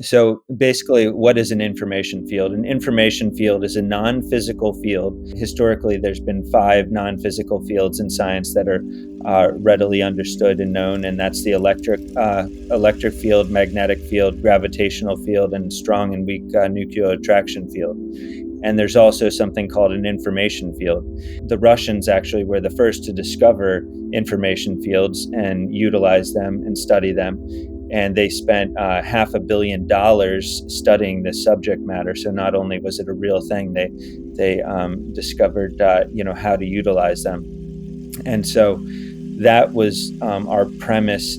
So basically, what is an information field? An information field is a non-physical field. Historically, there's been five non-physical fields in science that are readily understood and known, and that's the electric field, magnetic field, gravitational field, and strong and weak nuclear attraction field. And there's also something called an information field. The Russians actually were the first to discover information fields and utilize them and study them. And they spent $500 million studying this subject matter. So not only was it a real thing, they discovered how to utilize them. And so that was our premise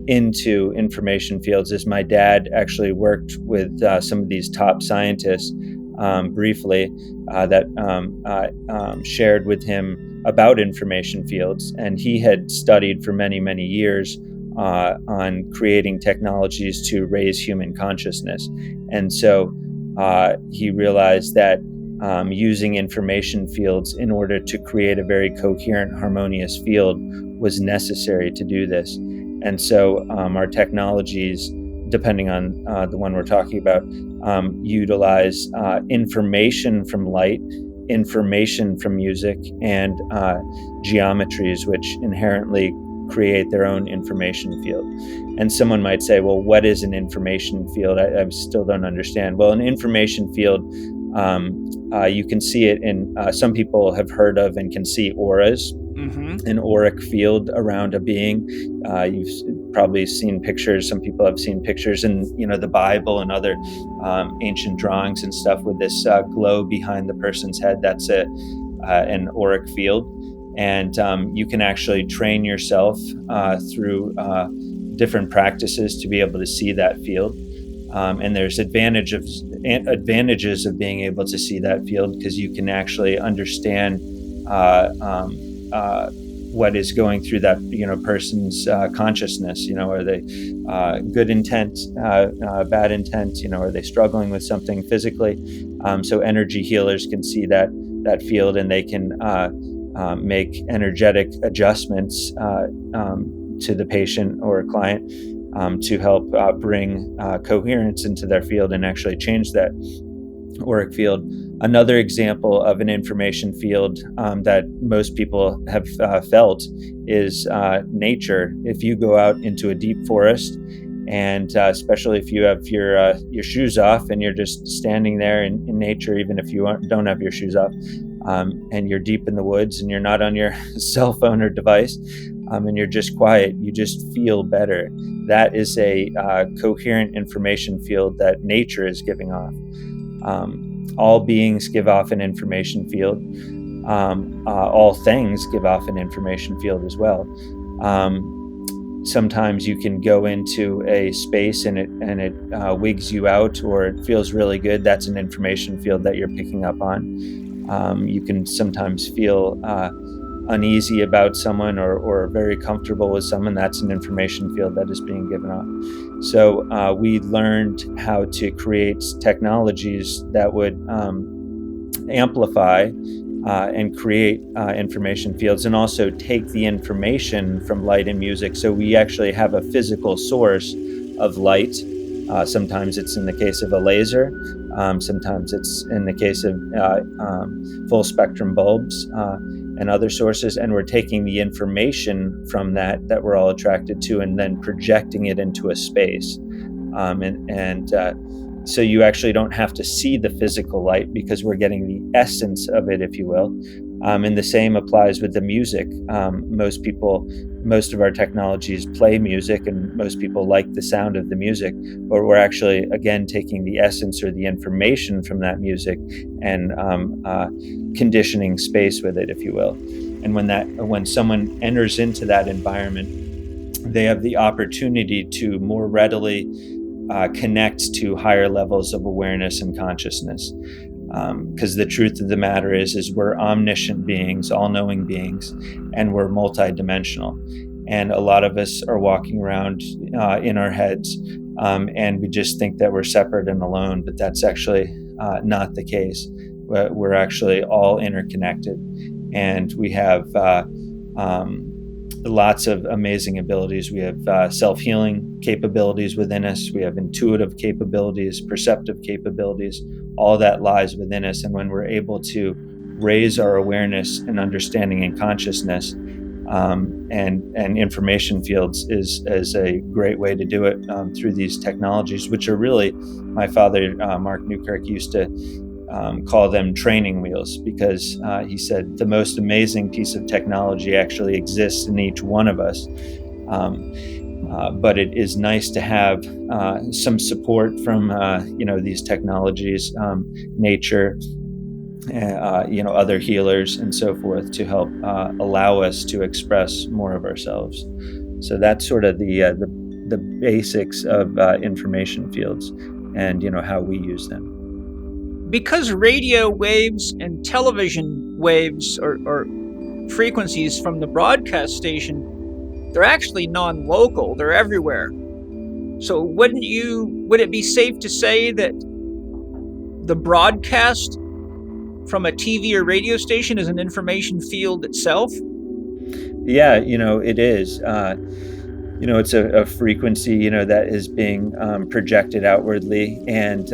into information fields. Is my dad actually worked with some of these top scientists briefly that shared with him about information fields, and he had studied for many years on creating technologies to raise human consciousness. And so he realized that using information fields in order to create a very coherent, harmonious field was necessary to do this. And so our technologies, depending on the one we're talking about, utilize information from light, information from music, and geometries, which inherently create their own information field. And someone might say, well, what is an information field? I still don't understand. Well, an information field, you can see it in, some people have heard of and can see auras, an auric field around a being. You've probably seen pictures. Some people have seen pictures in, the Bible and other ancient drawings and stuff with this glow behind the person's head. That's an auric field. And you can actually train yourself through different practices to be able to see that field. And there's advantages of being able to see that field, because you can actually understand what is going through that person's consciousness. Are they good intent, bad intent? Are they struggling with something physically? So energy healers can see that field, and they can make energetic adjustments to the patient or client to help bring coherence into their field and actually change that auric field. Another example of an information field that most people have felt is nature. If you go out into a deep forest, and especially if you have your shoes off and you're just standing there in nature, even if you don't have your shoes off, and you're deep in the woods and you're not on your cell phone or device, and you're just quiet, you just feel better. That is a coherent information field that nature is giving off. All beings give off an information field. All things give off an information field as well. Sometimes you can go into a space and it wigs you out, or it feels really good. That's an information field that you're picking up on. You can sometimes feel uneasy about someone or very comfortable with someone. That's an information field that is being given off. So we learned how to create technologies that would amplify and create information fields, and also take the information from light and music. So we actually have a physical source of light. Sometimes it's in the case of a laser. Sometimes it's in the case of full spectrum bulbs and other sources. And we're taking the information from that we're all attracted to, and then projecting it into a space. So you actually don't have to see the physical light, because we're getting the essence of it, if you will. And the same applies with the music. Most of our technologies play music, and most people like the sound of the music, but we're actually, again, taking the essence or the information from that music and conditioning space with it, if you will. And when someone enters into that environment, they have the opportunity to more readily connect to higher levels of awareness and consciousness. Because the truth of the matter is we're omniscient beings, all-knowing beings, and we're multidimensional. And a lot of us are walking around in our heads, and we just think that we're separate and alone, but that's actually not the case. We're actually all interconnected, and we have lots of amazing abilities. We have self-healing capabilities within us. We have intuitive capabilities, perceptive capabilities. All that lies within us. And when we're able to raise our awareness and understanding and consciousness, and information fields is a great way to do it through these technologies, which are really, my father, Mark Newkirk, used to call them training wheels, because he said the most amazing piece of technology actually exists in each one of us. But it is nice to have some support from these technologies, nature, other healers and so forth, to help allow us to express more of ourselves. So that's sort of the basics of information fields, and how we use them. Because radio waves and television waves or frequencies from the broadcast station, they're actually non-local, they're everywhere. So would it be safe to say that the broadcast from a TV or radio station is an information field itself? Yeah, it is. It's a frequency, that is being projected outwardly, and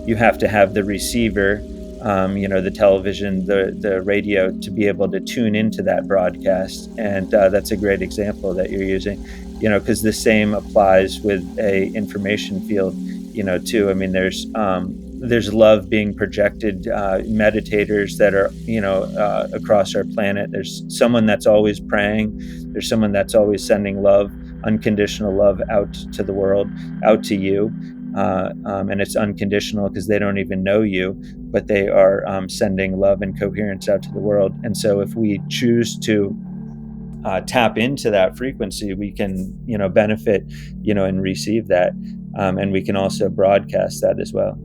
you have to have the receiver, the television, the radio, to be able to tune into that broadcast. And that's a great example that you're using, because the same applies with a information field, too. I mean, there's love being projected, meditators that are, across our planet. There's someone that's always praying. There's someone that's always sending love, unconditional love, out to the world, out to you. And it's unconditional because they don't even know you, but they are sending love and coherence out to the world. And so if we choose to tap into that frequency, we can, benefit, and receive that. And we can also broadcast that as well.